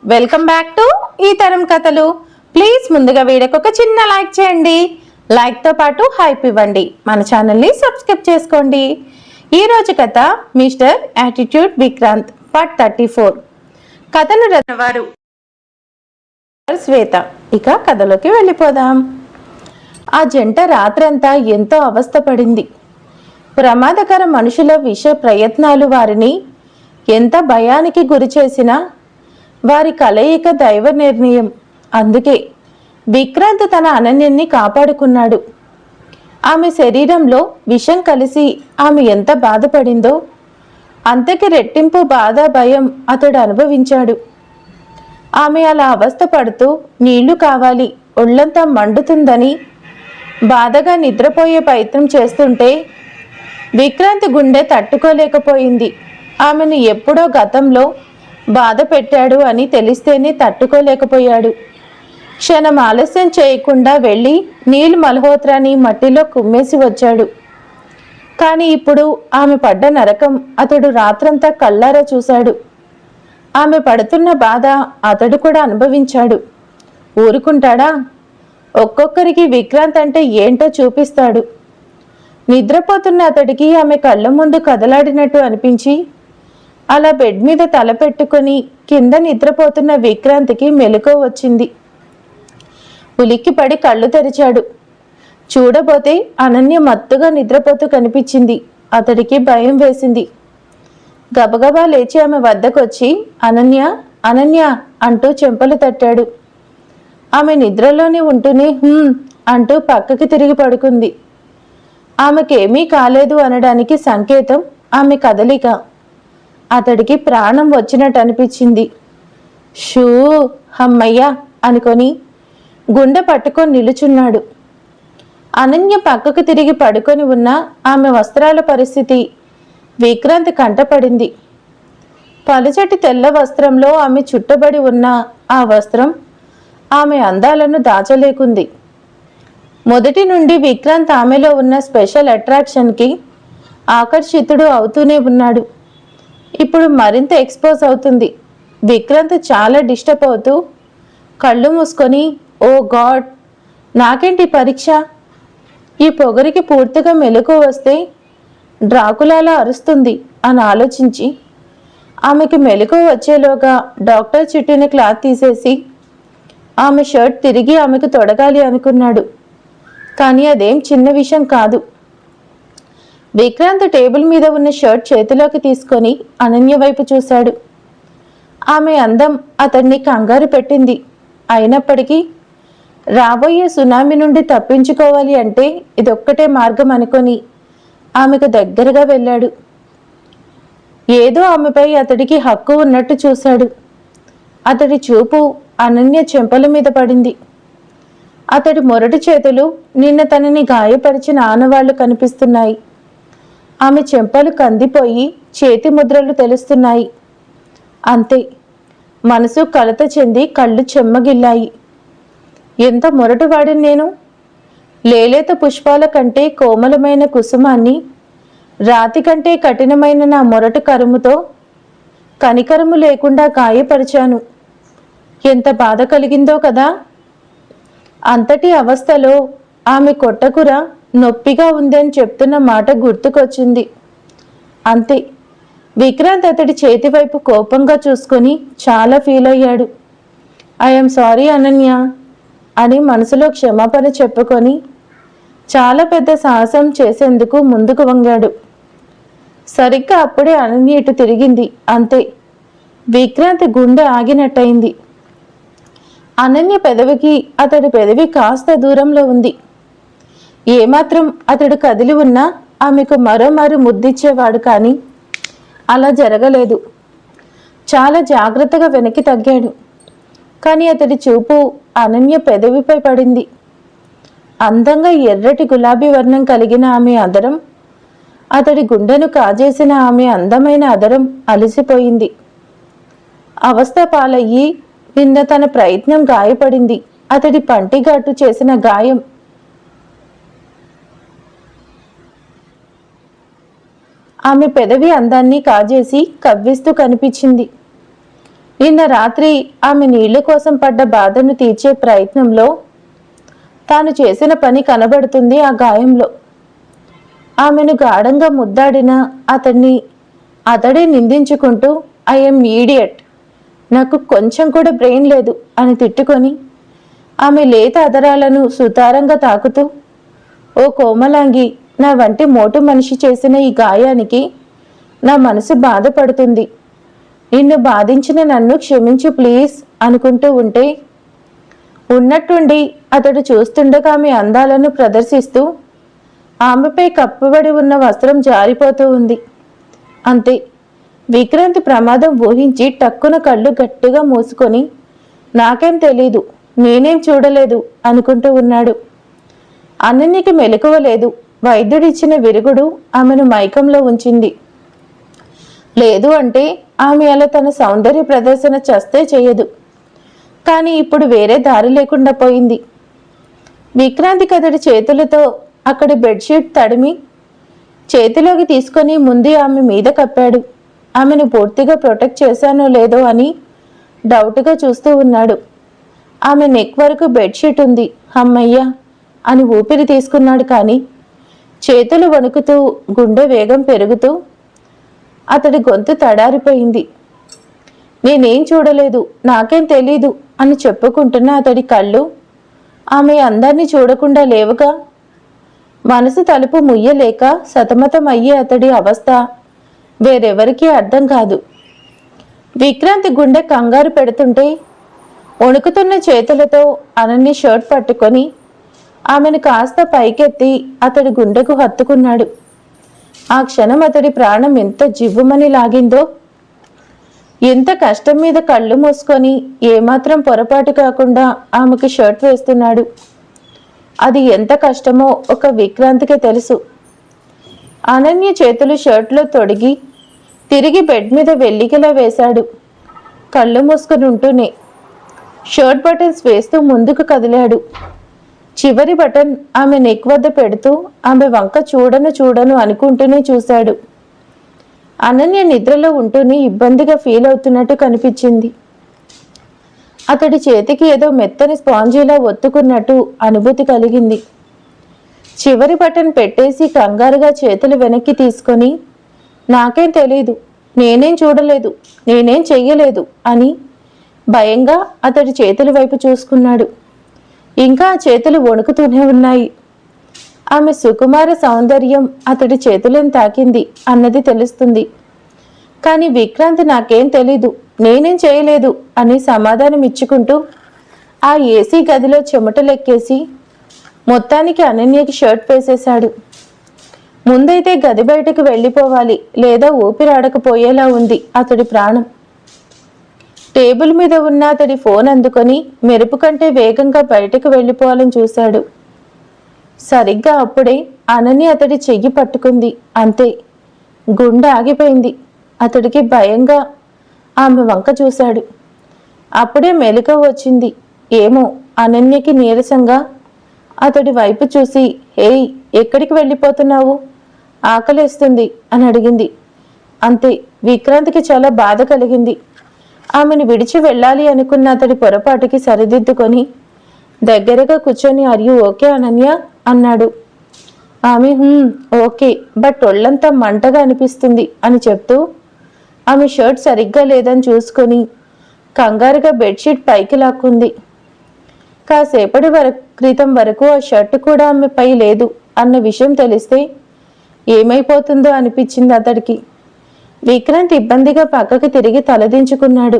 Welcome back to ఈ తరం కథలు. ప్లీజ్ ముందుగా వీడియోకి ఒక చిన్న లైక్ చేయండి. లైక్తో పాటు హైప్ ఇవ్వండి. మన ఛానల్ని సబ్స్క్రైబ్ చేసుకోండి. ఈరోజు కథ మిస్టర్ యాటిట్యూడ్ విక్రాంత్ పార్ట్ 34. కథను రచనవారు శ్వేత. ఇక కథలోకి వెళ్ళిపోదాం. ఆ జంట రాత్రంతా ఎంతో అవస్థపడింది. ప్రమాదకర మనుషుల విష ప్రయత్నాలు వారిని ఎంత భయానికి గురి చేసినా వారి కలయిక దైవ నిర్ణయం. అందుకే విక్రాంత్ తన అనన్యని కాపాడుకున్నాడు. ఆమె శరీరంలో విషం కలిసి ఆమె ఎంత బాధపడిందో అంతకి రెట్టింపు బాధ భయం అతడు అనుభవించాడు. ఆమె అలా అవస్థ పడుతూ నీళ్లు కావాలి, ఒళ్ళంతా మండుతుందని బాధగా నిద్రపోయే ప్రయత్నం చేస్తుంటే విక్రాంత్ గుండె తట్టుకోలేకపోయింది. ఆమెను ఎప్పుడో గతంలో బాధ పెట్టాడు అని తెలిస్తేనే తట్టుకోలేకపోయాడు. క్షణం ఆలస్యం చేయకుండా వెళ్ళి నీల్ మల్హోత్రాని మట్టిలో కుమ్మేసి వచ్చాడు. కానీ ఇప్పుడు ఆమె పడ్డ నరకం అతడు రాత్రంతా కళ్ళారా చూశాడు. ఆమె పడుతున్న బాధ అతడు కూడా అనుభవించాడు. ఊరుకుంటాడా? ఒక్కొక్కరికి విక్రాంత్ అంటే ఏంటో చూపిస్తాడు. నిద్రపోతున్న అతడికి ఆమె కళ్ళ ముందు కదలాడినట్టు అనిపించి అలా బెడ్ మీద తల పెట్టుకుని కింద నిద్రపోతున్న విక్రాంత్కి మెలకువ వచ్చింది. ఉలిక్కిపడి కళ్ళు తెరిచాడు. చూడబోతే అనన్య మత్తుగా నిద్రపోతూ కనిపించింది. అతడికి భయం వేసింది. గబగబా లేచి ఆమె వద్దకొచ్చి అనన్య అనన్య అంటూ చెంపలు తట్టాడు. ఆమె నిద్రలోనే ఉంటూనే అంటూ పక్కకి తిరిగి పడుకుంది. ఆమెకేమీ కాలేదు అనడానికి సంకేతం ఆమె కదలిక. అతడికి ప్రాణం వచ్చినట్టు అనిపించింది. షూ హమ్మయ్యా అనుకొని గుండె పట్టుకొని నిలుచున్నాడు. అనన్య పక్కకు తిరిగి పడుకొని ఉన్న ఆమె వస్త్రాల పరిస్థితి విక్రాంత్ కంటపడింది. పలుచటి తెల్ల వస్త్రంలో ఆమె చుట్టబడి ఉన్న ఆ వస్త్రం ఆమె అందాలను దాచలేకుంది. మొదటి నుండి విక్రాంత్ ఆమెలో ఉన్న స్పెషల్ అట్రాక్షన్కి ఆకర్షితుడు అవుతూనే ఉన్నాడు. ఇప్పుడు మరింత ఎక్స్పోజ్ అవుతుంది. విక్రాంత్ చాలా డిస్టర్బ్ అవుతూ కళ్ళు మూసుకొని ఓ గాడ్, నాకేంటి పరీక్ష? ఈ పొగరికి పూర్తిగా మెలకు వస్తే డ్రాకులాలా అరుస్తుంది అని ఆలోచించి ఆమెకి మెలకు వచ్చేలోగా డాక్టర్ చుట్టిన క్లాత్ తీసేసి ఆమె షర్ట్ తిరిగి ఆమెకు తొడగాలి అనుకున్నాడు. కానీ అదేం చిన్న విషయం కాదు. విక్రాంత్ టేబుల్ మీద ఉన్న షర్ట్ చేతిలోకి తీసుకొని అనన్య వైపు చూశాడు. ఆమె అందం అతన్ని కంగారు పెట్టింది. అయినప్పటికీ రాబోయే సునామీ నుండి తప్పించుకోవాలి అంటే ఇదొక్కటే మార్గం అనుకొని ఆమెకు దగ్గరగా వెళ్ళాడు. ఏదో ఆమెపై అతడికి హక్కు ఉన్నట్టు చూశాడు. అతడి చూపు అనన్య చెంపల మీద పడింది. అతడి మొరటి చేతులు నిన్న తనని గాయపరిచిన ఆనవాళ్లు కనిపిస్తున్నాయి. ఆమె చెంపలు కందిపోయి చేతి ముద్రలు తెలుస్తున్నాయి. అంతే, మనసు కలత చెంది కళ్ళు చెమ్మగిల్లాయి. ఎంత మొరటువాడిని నేను! లేలేత పుష్పాల కంటే కోమలమైన కుసుమాన్ని, రాతి కంటే కఠినమైన నా మొరటు కరుముతో కనికరము లేకుండా గాయపరిచాను. ఎంత బాధ కలిగిందో కదా! అంతటి అవస్థలో ఆమె కొట్టకుర నొప్పిగా ఉందని చెప్తున్న మాట గుర్తుకొచ్చింది. అంతే, విక్రాంత్ అతడి చేతి వైపు కోపంగా చూసుకొని చాలా ఫీల్ అయ్యాడు. ఐఎమ్ సారీ అనన్య అని మనసులో క్షమాపణ చెప్పుకొని చాలా పెద్ద సాహసం చేసేందుకు ముందుకు వంగాడు. సరిగ్గా అప్పుడే అనన్య ఇటు తిరిగింది. అంతే, విక్రాంత్ గుండె ఆగినట్టయింది. అనన్య పెదవికి అతడి పెదవి కాస్త దూరంలో ఉంది. ఏమాత్రం అతడు కదిలి ఉన్నా ఆమెకు మరోమారు ముద్దిచ్చేవాడు. కానీ అలా జరగలేదు. చాలా జాగ్రత్తగా వెనక్కి తగ్గాడు. కానీ అతడి చూపు అనన్య పెదవిపై పడింది. అందంగా ఎర్రటి గులాబీ వర్ణం కలిగిన ఆమె అదరం, అతడి గుండెను కాజేసిన ఆమె అందమైన అదరం అలసిపోయింది. అవస్థ పాలయ్యి నిన్న తన ప్రయత్నం గాయపడింది. అతడి పంటిగాటు చేసిన గాయం ఆమె పెదవి అందాన్ని కాజేసి కవ్విస్తూ కనిపించింది. నిన్న రాత్రి ఆమె నీళ్ల కోసం పడ్డ బాధను తీర్చే ప్రయత్నంలో తాను చేసిన పని కనబడుతుంది ఆ గాయంలో. ఆమెను గాఢంగా ముద్దాడిన అతడే నిందించుకుంటూ ఐఎమ్ ఈడియట్, నాకు కొంచెం కూడా బ్రెయిన్ లేదు అని తిట్టుకొని ఆమె లేత అదరాలను సుతారంగా తాకుతూ, ఓ కోమలాంగి, నా వంటి మోటు మనిషి చేసిన ఈ గాయానికి నా మనసు బాధపడుతుంది. నిన్ను బాధించిన నన్ను క్షమించు ప్లీజ్ అనుకుంటూ ఉంటే ఉన్నట్టుండి అతడు చూస్తుండగా ఆమె అందాలను ప్రదర్శిస్తూ ఆమెపై కప్పబడి ఉన్న వస్త్రం జారిపోతూ ఉంది. అంతే, విక్రాంతి ప్రమాదం ఊహించి టక్కున కళ్ళు గట్టిగా మూసుకొని నాకేం తెలీదు, నేనేం చూడలేదు అనుకుంటూ ఉన్నాడు. అనన్యకి మెలకువ లేదు. వైద్యుడిచ్చిన విరుగుడు ఆమెను మైకంలో ఉంచింది. లేదు అంటే ఆమె అలా తన సౌందర్య ప్రదర్శన చస్తే చేయదు. కానీ ఇప్పుడు వేరే దారి లేకుండా పోయింది. విక్రాంతి కదడి చేతులతో అక్కడి బెడ్షీట్ తడిమి చేతిలోకి తీసుకొని ముందు ఆమె మీద కప్పాడు. ఆమెను పూర్తిగా ప్రొటెక్ట్ చేశానో లేదో అని డౌట్గా చూస్తూ ఉన్నాడు. ఆమె నెక్ వరకు బెడ్షీట్ ఉంది. అమ్మయ్యా అని ఊపిరి తీసుకున్నాడు. కానీ చేతులు వణుకుతూ గుండె వేగం పెరుగుతూ అతడి గొంతు తడారిపోయింది. నేనేం చూడలేదు, నాకేం తెలీదు అని చెప్పుకుంటున్న అతడి కళ్ళు ఆమె అందరినీ చూడకుండా లేవుగా. మనసు తలుపు ముయ్యలేక సతమతం అయ్యే అతడి అవస్థ వేరెవరికీ అర్థం కాదు. విక్రాంతి గుండె కంగారు పెడుతుంటే వణుకుతున్న చేతులతో అనన్య షర్ట్ పట్టుకొని ఆమెను కాస్త పైకెత్తి అతడి గుండెకు హత్తుకున్నాడు. ఆ క్షణం అతడి ప్రాణం ఎంత జివ్వుమని లాగిందో. ఎంత కష్టం మీద కళ్ళు మూసుకొని ఏమాత్రం పొరపాటు కాకుండా ఆమెకు షర్ట్ వేస్తున్నాడు. అది ఎంత కష్టమో ఒక విక్రాంతికే తెలుసు. అనన్య చేతులు షర్ట్లో తొడిగి తిరిగి బెడ్ మీద వెల్లికిలా వేశాడు. కళ్ళు మూసుకొని ఉంటూనే షర్ట్ బటన్స్ వేస్తూ ముందుకు కదిలాడు. చివరి బటన్ ఆమె నెక్ వద్ద పెడుతూ ఆమె వంక చూడను అనుకుంటూనే చూశాడు. అనన్య నిద్రలో ఉంటూనే ఇబ్బందిగా ఫీల్ అవుతున్నట్టు కనిపించింది. అతడి చేతికి ఏదో మెత్తని స్పాంజీలా ఒత్తుకున్నట్టు అనుభూతి కలిగింది. చివరి బటన్ పెట్టేసి కంగారుగా చేతులు వెనక్కి తీసుకొని నాకేం తెలీదు, నేనేం చూడలేదు, నేనేం చెయ్యలేదు అని భయంగా అతడి చేతుల వైపు చూసుకున్నాడు. ఇంకా ఆ చేతులు వణుకుతూనే ఉన్నాయి. ఆమె సుకుమార సౌందర్యం అతడి చేతులను తాకింది అన్నది తెలుస్తుంది. కానీ విక్రాంతి నాకేం తెలీదు, నేనేం చేయలేదు అని సమాధానం ఇచ్చుకుంటూ ఆ ఏసీ గదిలో చెమటలెక్కేసి మొత్తానికి అనన్యకి షర్ట్ వేసేశాడు. ముందైతే గది బయటకు వెళ్ళిపోవాలి, లేదా ఊపిరాడకపోయేలా ఉంది అతడి ప్రాణం. టేబుల్ మీద ఉన్న అతడి ఫోన్ అందుకొని మెరుపు కంటే వేగంగా బయటకు వెళ్ళిపోవాలని చూశాడు. సరిగ్గా అప్పుడే అనన్య అతడి చెయ్యి పట్టుకుంది. అంతే, గుండె ఆగిపోయింది. అతడికి భయంగా ఆమె వంక చూశాడు. అప్పుడే మెలకువ వచ్చింది. ఏమో అనన్యకి నీరసంగా అతడి వైపు చూసి, ఏయ్ ఎక్కడికి వెళ్ళిపోతున్నావు, ఆకలేస్తుంది అని అడిగింది. అంతే, విక్రాంతికి చాలా బాధ కలిగింది. ఆమెను విడిచి వెళ్ళాలి అనుకున్న అతడి పొరపాటుకి సరిదిద్దుకొని దగ్గరగా కూర్చొని అర్యు ఓకే అనన్య అన్నాడు. ఆమె ఓకే, బట్ ఒళ్ళంతా మంటగా అనిపిస్తుంది అని చెప్తూ ఆమె షర్ట్ సరిగ్గా లేదని చూసుకొని కంగారుగా బెడ్షీట్ పైకి లాక్కుంది. కాసేపటి క్రితం వరకు ఆ షర్ట్ కూడా ఆమెపై లేదు అన్న విషయం తెలిస్తే ఏమైపోతుందో అనిపించింది అతడికి. విక్రాంత్ ఇబ్బందిగా పక్కకి తిరిగి తలదించుకున్నాడు.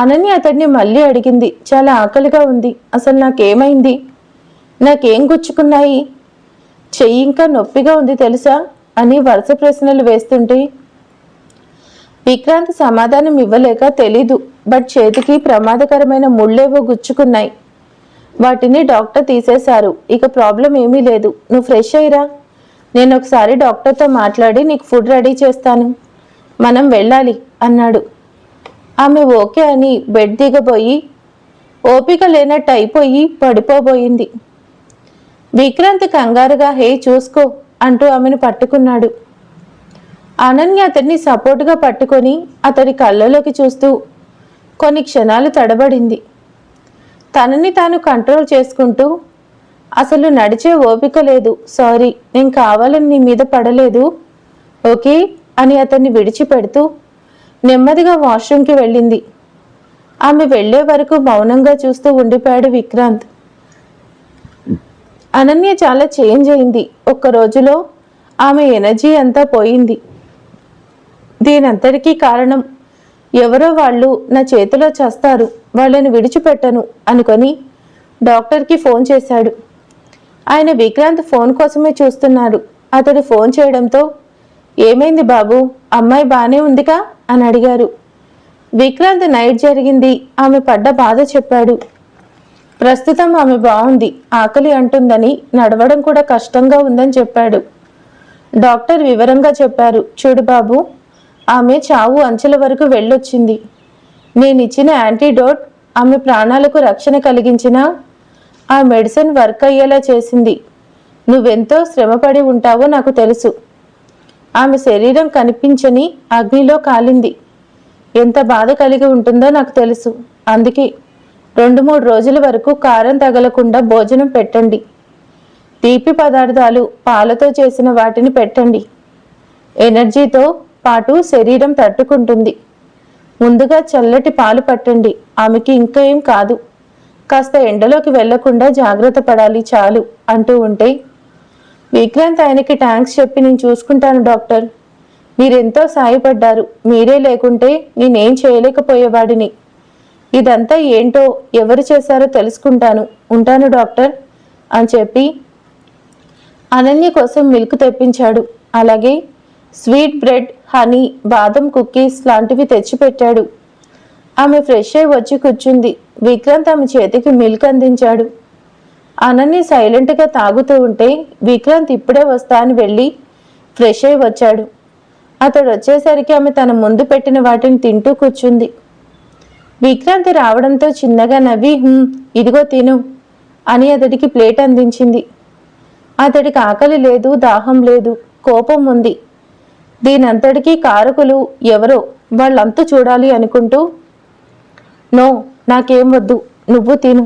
అనన్య అతడిని మళ్ళీ అడిగింది. చాలా ఆకలిగా ఉంది, అసలు నాకేమైంది, నాకేం గుచ్చుకున్నాయి, చెయ్యి ఇంకా నొప్పిగా ఉంది తెలుసా అని వరుస ప్రశ్నలు వేస్తుంటే విక్రాంత్ సమాధానం ఇవ్వలేక తెలీదు, బట్ చేతికి ప్రమాదకరమైన ముళ్ళేవో గుచ్చుకున్నాయి, వాటిని డాక్టర్ తీసేశారు, ఇక ప్రాబ్లం ఏమీ లేదు, నువ్వు ఫ్రెష్ అయ్యిరా, నేను ఒకసారి డాక్టర్తో మాట్లాడి నీకు ఫుడ్ రెడీ చేస్తాను, మనం వెళ్ళాలి అన్నాడు. ఆమె ఓకే అని బెడ్ దిగబోయి ఓపిక లేనట్టు అయిపోయి పడిపోబోయింది. విక్రాంత్ కంగారుగా హే చూసుకో అంటూ ఆమెను పట్టుకున్నాడు. అనన్య అతన్ని సపోర్టుగా పట్టుకొని అతడి కళ్ళలోకి చూస్తూ కొన్ని క్షణాలు తడబడింది. తనని తాను కంట్రోల్ చేసుకుంటూ, అసలు నడిచే ఓపిక లేదు, సారీ, నేను కావాలని నీ మీద పడలేదు, ఓకే అని అతన్ని విడిచిపెడుతూ నెమ్మదిగా వాష్రూమ్కి వెళ్ళింది. ఆమె వెళ్లే వరకు మౌనంగా చూస్తూ ఉండిపోయాడు విక్రాంత్. అనన్య చాలా చేంజ్ అయింది. ఒక్క రోజులో ఆమె ఎనర్జీ అంతా పోయింది. దీనంతటికీ కారణం ఎవరో వాళ్ళు నా చేతిలో చేస్తారు, వాళ్ళని విడిచిపెట్టను అనుకొని డాక్టర్కి ఫోన్ చేశాడు. ఆయన విక్రాంత్ ఫోన్ కోసమే చూస్తున్నారు. అతడు ఫోన్ చేయడంతో, ఏమైంది బాబు, అమ్మాయి బానే ఉందిగా అని అడిగారు. విక్రాంత్ నైట్ జరిగింది, ఆమె పడ్డ బాధ చెప్పాడు. ప్రస్తుతం ఆమె బాగుంది, ఆకలి అంటుందని, నడవడం కూడా కష్టంగా ఉందని చెప్పాడు. డాక్టర్ వివరంగా చెప్పారు. చూడు బాబు, ఆమె చావు అంచెల వరకు వెళ్ళొచ్చింది. నేనిచ్చిన యాంటీడోట్ ఆమె ప్రాణాలకు రక్షణ కలిగించినా ఆ మెడిసిన్ వర్క్ అయ్యేలా చేసింది. నువ్వెంతో శ్రమపడి ఉంటావో నాకు తెలుసు. ఆమె శరీరం కనిపించని అగ్నిలో కాలింది. ఎంత బాధ కలిగి ఉంటుందో నాకు తెలుసు. అందుకే 2-3 రోజుల వరకు కారం తగలకుండా భోజనం పెట్టండి. తీపి పదార్థాలు, పాలతో చేసిన వాటిని పెట్టండి. ఎనర్జీతో పాటు శరీరం తట్టుకుంటుంది. ముందుగా చల్లటి పాలు పట్టండి. ఆమెకి ఇంకా ఏం కాదు. కాస్త ఎండలోకి వెళ్లకుండా జాగ్రత్త పడాలి చాలు అంటూ ఉంటే, విక్రాంత్ ఆయనకి థ్యాంక్స్ చెప్పి, నేను చూసుకుంటాను డాక్టర్, మీరెంతో సాయపడ్డారు, మీరే లేకుంటే నేనేం చేయలేకపోయేవాడిని. ఇదంతా ఏంటో ఎవరు చేశారో తెలుసుకుంటాను, ఉంటాను డాక్టర్ అని చెప్పి అనన్య కోసం మిల్క్ తెప్పించాడు. అలాగే స్వీట్ బ్రెడ్, హనీ, బాదం కుక్కీస్ లాంటివి తెచ్చిపెట్టాడు. ఆమె ఫ్రెష్ అయి వచ్చి కూర్చుంది. విక్రాంత్ ఆమె చేతికి మిల్క్ అందించాడు. అనన్య సైలెంట్గా తాగుతూ ఉంటే విక్రాంత్ ఇప్పుడే వస్తా అని వెళ్ళి ఫ్రెష్ అయి వచ్చాడు. అతడు వచ్చేసరికి ఆమె తన ముందు పెట్టిన వాటిని తింటూ కూర్చుంది. విక్రాంతి రావడంతో చిన్నగా నవ్వి, ఇదిగో తిను అని అతడికి ప్లేట్ అందించింది. అతడికి ఆకలి లేదు, దాహం లేదు, కోపం ఉంది. దీనంతటికీ కారకులు ఎవరో, వాళ్ళంతా చూడాలి అనుకుంటూ, నో నాకేం వద్దు, నువ్వు తిను,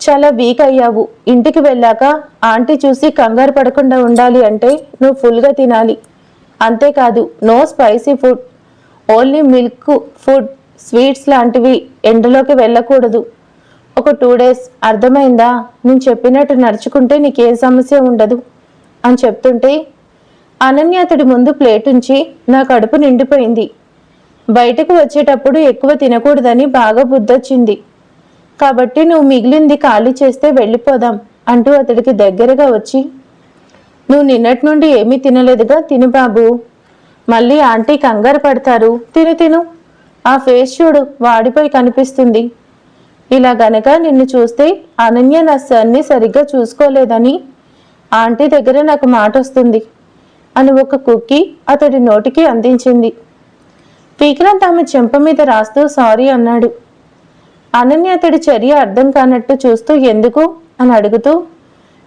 చాలా వీక్ అయ్యావు, ఇంటికి వెళ్ళాక ఆంటీ చూసి కంగారు పడకుండా ఉండాలి అంటే నువ్వు ఫుల్గా తినాలి. అంతేకాదు no spicy food, only milk food, sweets లాంటివి ఎండలోకి వెళ్ళకూడదు. ఒక 2 days, అర్థమైందా? నేను చెప్పినట్టు నడుచుకుంటే నీకేం సమస్య ఉండదు అని చెప్తుంటే అనన్య అతడి ముందు ప్లేట్ ఉంచి, నా కడుపు నిండిపోయింది, బయటకు వచ్చేటప్పుడు ఎక్కువ తినకూడదని బాగా బుద్ధొచ్చింది, కాబట్టి నువ్వు మిగిలింది ఖాళీ చేస్తే వెళ్ళిపోదాం అంటూ అతడికి దగ్గరగా వచ్చి, నువ్వు నిన్నటి నుండి ఏమీ తినలేదుగా, తిను బాబు, మళ్ళీ ఆంటీ కంగారు పడతారు, తిను తిను, ఆ ఫేస్ చూడు వాడిపోయి కనిపిస్తుంది. ఇలా గనక నిన్ను చూస్తే అనన్య నా సన్ని సరిగ్గా చూసుకోలేదని ఆంటీ దగ్గర నాకు మాట వస్తుంది అని ఒక కుక్కీ అతడి నోటికి అందించింది. విక్రాంత్ ఆమె చెంప మీద రాస్తూ సారీ అన్నాడు. అనన్య అతడి చర్య అర్థం కానట్టు చూస్తూ ఎందుకు అని అడుగుతూ,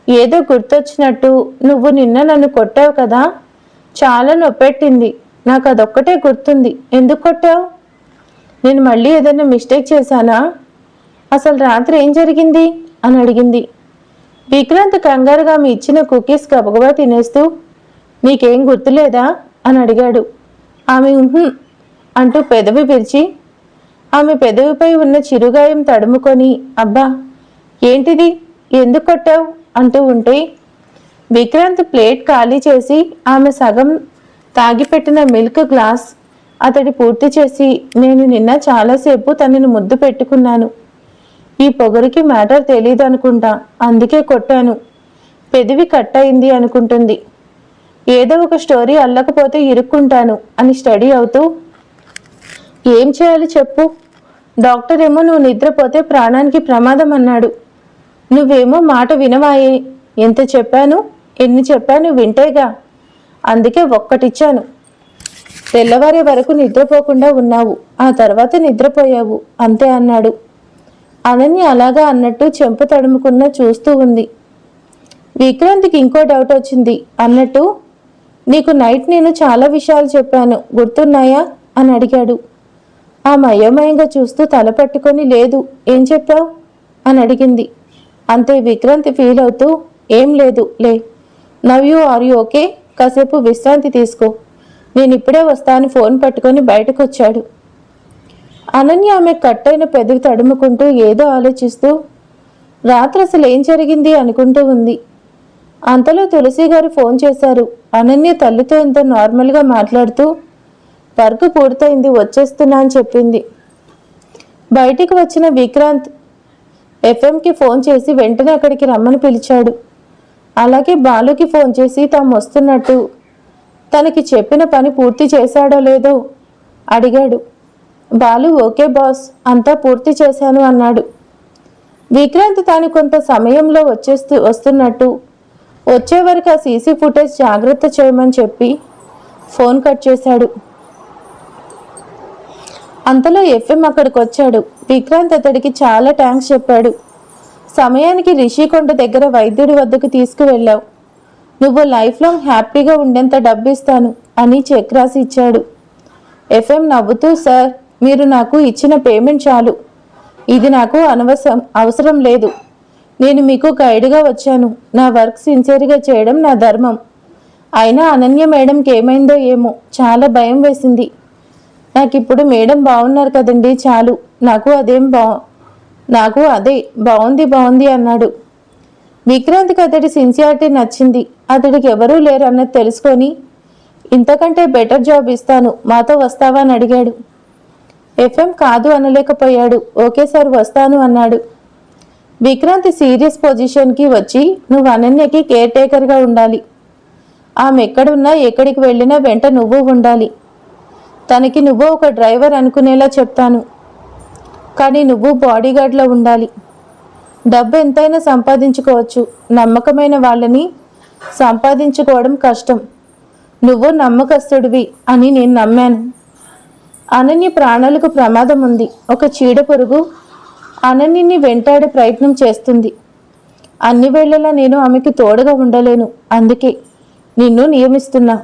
ఏదో గుర్తొచ్చినట్టు, నువ్వు నిన్న నన్ను కొట్టావు కదా, చాలా నొప్పెట్టింది, నాకు అదొక్కటే గుర్తుంది, ఎందుకు కొట్టావు? నేను మళ్ళీ ఏదైనా మిస్టేక్ చేశానా? అసలు రాత్రి ఏం జరిగింది అని అడిగింది. విక్రాంత్ కంగారుగా ఆమె ఇచ్చిన కుకీస్ గబగబా తినేస్తూ, నీకేం గుర్తులేదా అని అడిగాడు. ఆమె అంటూ పెదవి విరిచి ఆమె పెదవిపై ఉన్న చిరుగాయం తడుముకొని, అబ్బా ఏంటిది, ఎందుకు కొట్టావు అంటూ ఉంటే విక్రాంత్ ప్లేట్ ఖాళీ చేసి ఆమె సగం తాగిపెట్టిన మిల్క్ గ్లాస్ అతడి పూర్తి చేసి, నేను నిన్న చాలాసేపు తనని ముద్దు పెట్టుకున్నాను, ఈ పొగరికి మ్యాటర్ తెలీదు అనుకుంటా, అందుకే కొట్టాను, పెదవి కట్ అయింది అనుకుంటుంది, ఏదో ఒక స్టోరీ అల్లకపోతే ఇరుక్కుంటాను అని స్టడీ అవుతూ, ఏం చేయాలి చెప్పు, డాక్టర్ ఏమో నువ్వు నిద్రపోతే ప్రాణానికి ప్రమాదం అన్నాడు, నువ్వేమో మాట వినవాయే, ఎంత చెప్పాను, ఎన్ని చెప్పాను వింటేగా, అందుకే ఒక్కటిచ్చాను, తెల్లవారే వరకు నిద్రపోకుండా ఉన్నావు, ఆ తర్వాత నిద్రపోయావు అంతే అన్నాడు. అనన్య అలాగా అన్నట్టు చెంప తడుముకున్న చూస్తూ ఉంది. విక్రాంత్కి ఇంకో డౌట్ వచ్చింది. అన్నట్టు నీకు నైట్ నేను చాలా విషయాలు చెప్పాను, గుర్తున్నాయా అని అడిగాడు. ఆమె అయోమయంగా చూస్తూ తల పట్టుకొని లేదు, ఏం చెప్పావు అని అడిగింది. అంతే విక్రాంతి ఫీల్ అవుతూ ఏం లేదు లే. Now you are you okay, కాసేపు విశ్రాంతి తీసుకో, నేను ఇప్పుడే వస్తాను ఫోన్ పట్టుకొని బయటకు వచ్చాడు. అనన్య ఆమె కట్టైన పెదవి తడుముకుంటూ ఏదో ఆలోచిస్తూ రాత్రి అసలు ఏం జరిగింది అనుకుంటూ ఉంది. అంతలో తులసి గారు ఫోన్ చేశారు. అనన్య తల్లితో ఎంతో నార్మల్గా మాట్లాడుతూ వర్క్ పూర్తయింది వచ్చేస్తున్నా అని చెప్పింది. బయటికి వచ్చిన విక్రాంత్ ఎఫ్ఎంకి ఫోన్ చేసి వెంటనే అక్కడికి రమ్మని పిలిచాడు. అలాగే బాలుకి ఫోన్ చేసి తాము వస్తున్నట్టు, తనకి చెప్పిన పని పూర్తి చేశాడో లేదో అడిగాడు. బాలు ఓకే బాస్, అంతా పూర్తి చేశాను అన్నాడు. విక్రాంత్ తాను కొంత సమయంలో వస్తున్నట్టు, వచ్చే వరకు ఆ సీసీ ఫుటేజ్ జాగ్రత్త చేయమని చెప్పి ఫోన్ కట్ చేశాడు. అంతలో ఎఫ్ఎం అక్కడికి వచ్చాడు. విక్రాంత్ అతడికి చాలా థ్యాంక్స్ చెప్పాడు. సమయానికి రిషికొండ దగ్గర వైద్యుడి వద్దకు తీసుకువెళ్ళావు, నువ్వు లైఫ్ లాంగ్ హ్యాపీగా ఉండేంత డబ్బు ఇస్తాను అని చెక్ రాసి ఇచ్చాడు. ఎఫ్ఎం నవ్వుతూ సార్, మీరు నాకు ఇచ్చిన పేమెంట్ చాలు, ఇది నాకు అవసరం లేదు. నేను మీకు గైడ్గా వచ్చాను, నా వర్క్ సిన్సియర్గా చేయడం నా ధర్మం. అయినా అనన్య మేడంకి ఏమైందో ఏమో, చాలా భయం వేసింది. నాకు ఇప్పుడు మేడం బాగున్నారు కదండి, చాలు, నాకు అదే బాగుంది అన్నాడు. విక్రాంత్కి అతడి సిన్సియారిటీ నచ్చింది. అతడికి ఎవరూ లేరు అన్నది తెలుసుకొని ఇంతకంటే బెటర్ జాబ్ ఇస్తాను, మాతో వస్తావా అని అడిగాడు. ఎఫ్ఎం కాదు అనలేకపోయాడు. ఓకే సార్ వస్తాను అన్నాడు. విక్రాంత్ సీరియస్ పొజిషన్కి వచ్చి నువ్వు అనన్యకి కేర్ టేకర్గా ఉండాలి. ఆమె ఎక్కడున్నా ఎక్కడికి వెళ్ళినా వెంట నువ్వు ఉండాలి. తనకి నువ్వు ఒక డ్రైవర్ అనుకునేలా చెప్తాను, కానీ నువ్వు బాడీగార్డ్లో ఉండాలి. డబ్బు ఎంతైనా సంపాదించుకోవచ్చు, నమ్మకమైన వాళ్ళని సంపాదించుకోవడం కష్టం. నువ్వు నమ్మకస్తుడివి అని నేను నమ్మాను. అనన్య ప్రాణాలకు ప్రమాదం ఉంది. ఒక చీడపురుగు అనన్యని వెంటాడే ప్రయత్నం చేస్తుంది. అన్ని వేళలా నేను ఆమెకు తోడుగా ఉండలేను, అందుకే నిన్ను నియమిస్తున్నా.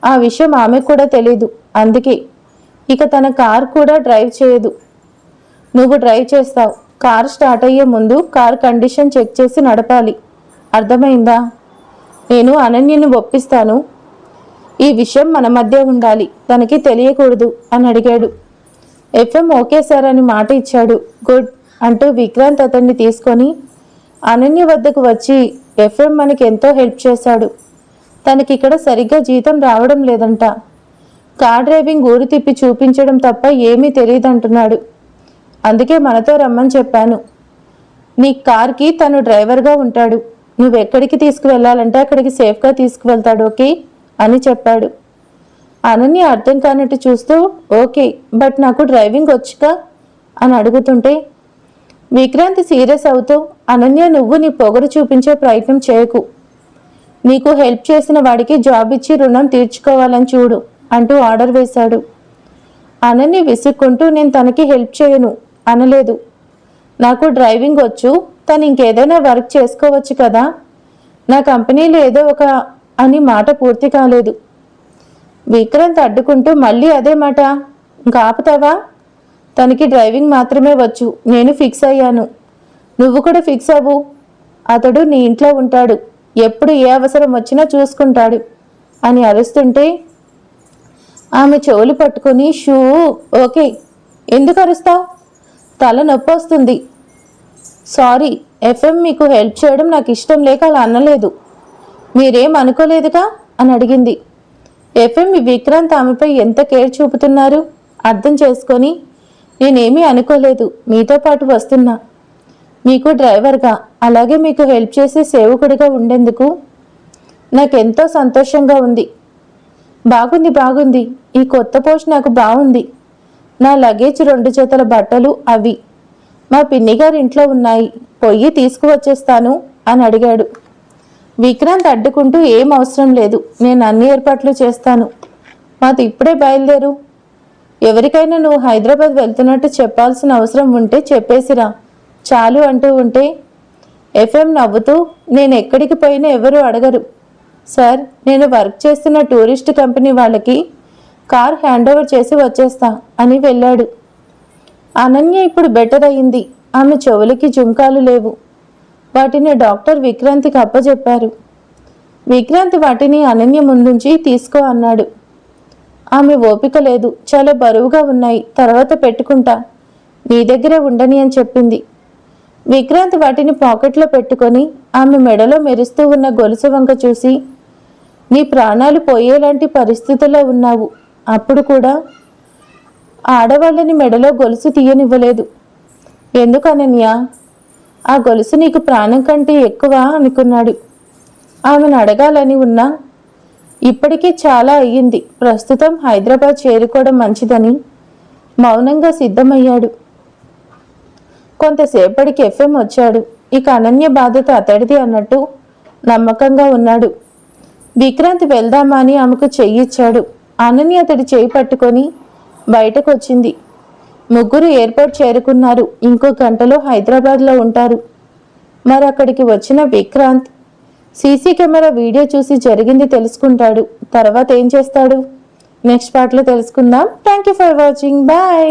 ఆ విషయం ఆమె కూడా తెలీదు, అందుకే ఇక తన కార్ కూడా డ్రైవ్ చేయదు, నువ్వు డ్రైవ్ చేస్తావు. కార్ స్టార్ట్ అయ్యే ముందు కార్ కండిషన్ చెక్ చేసి నడపాలి, అర్థమైందా? నేను అనన్యని ఒప్పిస్తాను, ఈ విషయం మన మధ్య ఉండాలి, తనకి తెలియకూడదు అని అడిగాడు. ఎఫ్ఎం ఓకే సార్ అని మాట ఇచ్చాడు. గుడ్ అంటూ విక్రాంత్ అతన్ని తీసుకొని అనన్య వద్దకు వచ్చి ఎఫ్ఎం మనకి ఎంతో హెల్ప్ చేశాడు, తనకి ఇక్కడ సరిగ్గా జీతం రావడం లేదంట, కార్ డ్రైవింగ్ ఊరు తిప్పి చూపించడం తప్ప ఏమీ తెలియదంటున్నాడు, అందుకే మనతో రమ్మని చెప్పాను. నీ కార్కి తను డ్రైవర్గా ఉంటాడు, నువ్వెక్కడికి తీసుకువెళ్ళాలంటే అక్కడికి సేఫ్గా తీసుకువెళ్తాడు, ఓకే అని చెప్పాడు. అనన్య అర్థం కానట్టు చూస్తూ ఓకే, బట్ నాకు డ్రైవింగ్ వచ్చుగా అని అడుగుతుంటే విక్రాంత్ సీరియస్ అవుతూ అనన్య నువ్వు నీ పొగరు చూపించే ప్రయత్నం చేయకు, నీకు హెల్ప్ చేసిన వాడికి జాబ్ ఇచ్చి రుణం తీర్చుకోవాలని చూడు అంటూ ఆర్డర్ వేశాడు. అనన్య విసుక్కుంటూ నేను తనకి హెల్ప్ చేయను అనలేదు, నాకు డ్రైవింగ్ వచ్చు, తను ఇంకేదైనా వర్క్ చేసుకోవచ్చు కదా, నా కంపెనీలో ఏదో ఒక అని మాట పూర్తి కాలేదు. విక్రాంత్ అడ్డుకుంటూ మళ్ళీ అదే మాట, ఇంకా ఆపుతావా? తనకి డ్రైవింగ్ మాత్రమే వచ్చు, నేను ఫిక్స్ అయ్యాను, నువ్వు కూడా ఫిక్స్ అవ్వు. అతడు నీ ఇంట్లో ఉంటాడు, ఎప్పుడు ఏ అవసరం వచ్చినా చూసుకుంటాడు అని అరుస్తుంటే ఆమె చెవులు పట్టుకుని షూ ఓకే, ఎందుకు అరుస్తావు? తల నొప్పి వస్తుంది. సారీ ఎఫ్ఎం, మీకు హెల్ప్ చేయడం నాకు ఇష్టం లేక అలా అనలేదు, మీరేం అనుకోలేదుగా అని అడిగింది. ఎఫ్ఎం విక్రాంత్ ఆమెపై ఎంత కేర్ చూపుతున్నారు అర్థం చేసుకొని నేనేమీ అనుకోలేదు, మీతో పాటు వస్తున్నా, మీకు డ్రైవర్గా అలాగే మీకు హెల్ప్ చేసే సేవకుడిగా ఉండేందుకు నాకెంతో సంతోషంగా ఉంది. బాగుంది, ఈ కొత్త పోస్ట్ నాకు బాగుంది. నా లగేజ్ 2 జతల బట్టలు అవి మా పిన్ని గారి ఇంట్లో ఉన్నాయి, పొయ్యి తీసుకువచ్చేస్తాను అని అడిగాడు. విక్రాంత్ అడ్డుకుంటూ ఏం అవసరం లేదు, నేను అన్ని ఏర్పాట్లు చేస్తాను, మాది ఇప్పుడే బయలుదేరు. ఎవరికైనా నువ్వు హైదరాబాద్ వెళ్తున్నట్టు చెప్పాల్సిన అవసరం ఉంటే చెప్పేసిరా చాలు అంటూ ఉంటే ఎఫ్ఎం నవ్వుతూ నేను ఎక్కడికి పోయినా ఎవరు అడగరు సార్, నేను వర్క్ చేస్తున్న టూరిస్ట్ కంపెనీ వాళ్ళకి కార్ హ్యాండ్ ఓవర్ చేసి వచ్చేస్తా అని వెళ్ళాడు. అనన్య ఇప్పుడు బెటర్ అయింది. ఆమె చెవులకి జుంకాలు లేవు. వాటిని డాక్టర్ విక్రాంతికి అప్పచెప్పారు. విక్రాంతి వాటిని అనన్య ముందుంచి తీసుకో అన్నాడు. ఆమె ఓపిక లేదు, చాలా బరువుగా ఉన్నాయి, తర్వాత పెట్టుకుంటా, నీ దగ్గరే ఉండని అని చెప్పింది. విక్రాంతి వాటిని పాకెట్లో పెట్టుకొని ఆమె మెడలో మెరుస్తూ ఉన్న గొలుసు వంక చూసి, నీ ప్రాణాలు పోయేలాంటి పరిస్థితుల్లో ఉన్నావు, అప్పుడు కూడా ఆడవాళ్ళని మెడలో గొలుసు తీయనివ్వలేదు. ఎందుకు అనన్య? ఆ గొలుసు నీకు ప్రాణం కంటే ఎక్కువ అనుకున్నాడు. ఆమెను అడగాలని ఉన్నా ఇప్పటికీ చాలా అయ్యింది. ప్రస్తుతం హైదరాబాద్ చేరుకోవడం మంచిదని మౌనంగా సిద్ధమయ్యాడు. కొంతసేపటికి ఎఫ్ఎం వచ్చాడు. ఇక అనన్య బాధ్యత అతడిది అన్నట్టు నమ్మకంగా ఉన్నాడు. విక్రాంతి వెళ్దామా అని ఆమెకు చెయ్యిచ్చాడు. అనన్య అతడి చేయి పట్టుకొని బయటకు వచ్చింది. ముగ్గురు ఎయిర్పోర్ట్ చేరుకున్నారు. ఇంకో గంటలో హైదరాబాద్లో ఉంటారు. మరి అక్కడికి వచ్చిన విక్రాంత్ సీసీ కెమెరా వీడియో చూసి జరిగింది తెలుసుకుంటాడు. తర్వాత ఏం చేస్తాడు నెక్స్ట్ పార్ట్లో తెలుసుకుందాం. Thank you for watching. Bye.